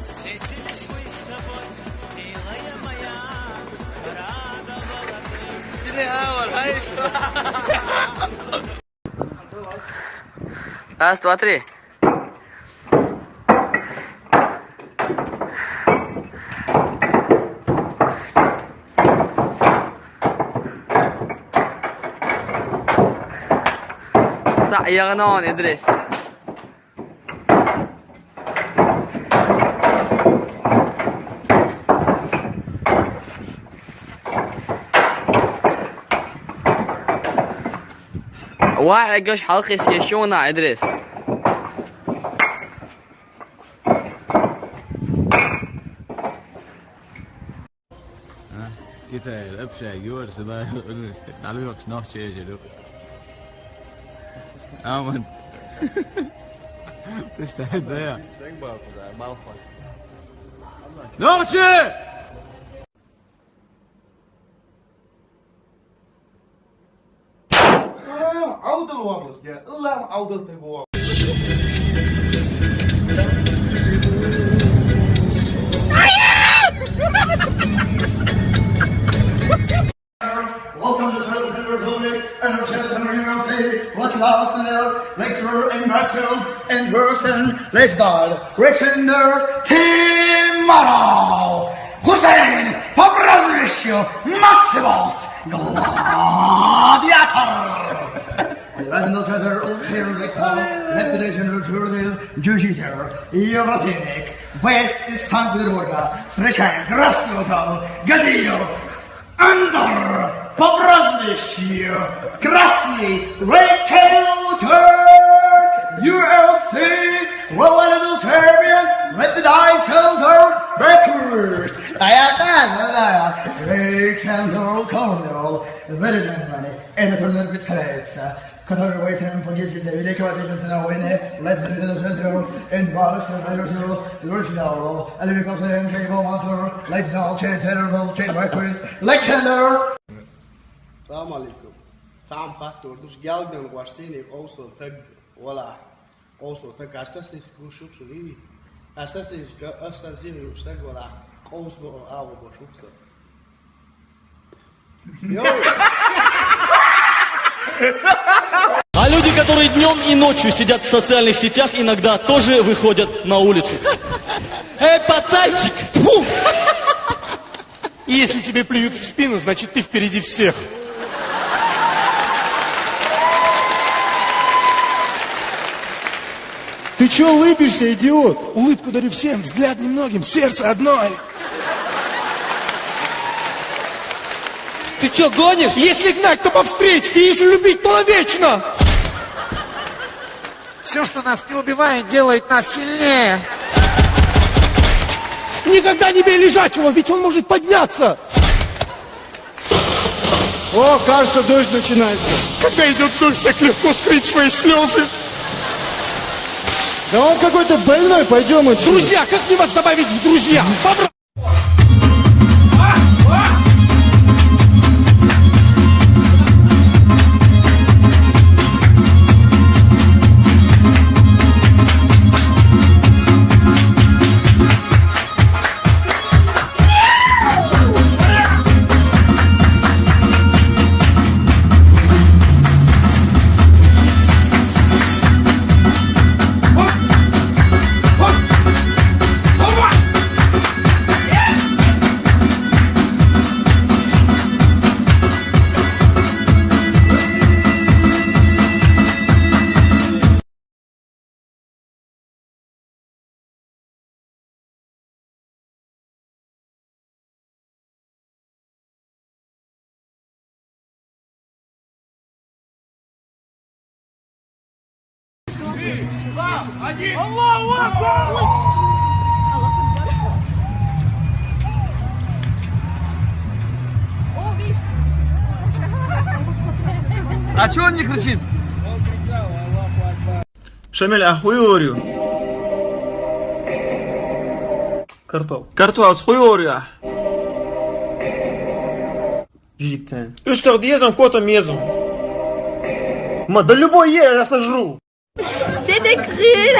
Встретились мы с тобой, милая моя, радовала ты. Раз, два, три. يا غنون ادريس واحد قش حلقي سيشونا ادريس Kita الابشع جوار سبا تعلمي وقت نوح شيء جلو آمن تستعد يا نوحشي عود الوغلس يا الله عود التبوع Welcome to Children's Republic and Children's University. What last now? Lecturer in battle in person. Let's start. Rectender Timaro Hussein Pabrazovich Maximus Gladiator. Admiral Tether, Zero Vexal, Reputation of Turbine, Jujiter, Eurasic, West is Sankudorga, Sreshan, Grasnoka, Gadillo. Under Pabrazovich, Krasny, Recruiter, UFC, Well Little Serbian, Red the Die Filter, Records, Alexander Colonel, Veteran, Editor of States, Qatar waiting for gifts, a decoration to now in it, let the little center, and Ross, and Editor, the original, and the Consultant, Table Monster, like now, Chain Terrible, Chain Records, Alexander. السلام عليكم. سام فاتور دوش جالدن واشتيني أوصل تج ولا أوصل تج أساسي كوشوك شليني أساسي وشتج ولا أوصل أو بشوكسه. А люди, которые днем и ночью сидят в социальных сетях, иногда тоже выходят на улицу. Эй, пацанчик! Фу! И если тебе плюют в спину, значит ты впереди всех. Ты чё улыбишься, идиот? Улыбку дарю всем, взгляд немногим, сердце одной. Ты чё, гонишь? Если гнать, то по встречке, если любить, то навечно. Все, что нас не убивает, делает нас сильнее. Никогда не бей лежачего, ведь он может подняться. О, кажется, дождь начинается. Когда идет дождь, так легко скрыть свои слезы. Да он какой-то больной, пойдем отсюда. Друзья, как мне вас добавить в друзья? Аллаху Акбар! О, видишь? А чё он не кричит? Шамиль, а хуй Картоф. Картоф, хуй Жиктен. Üstog diyezem, kotam yezem. Да любой я сожру. Dede Krül.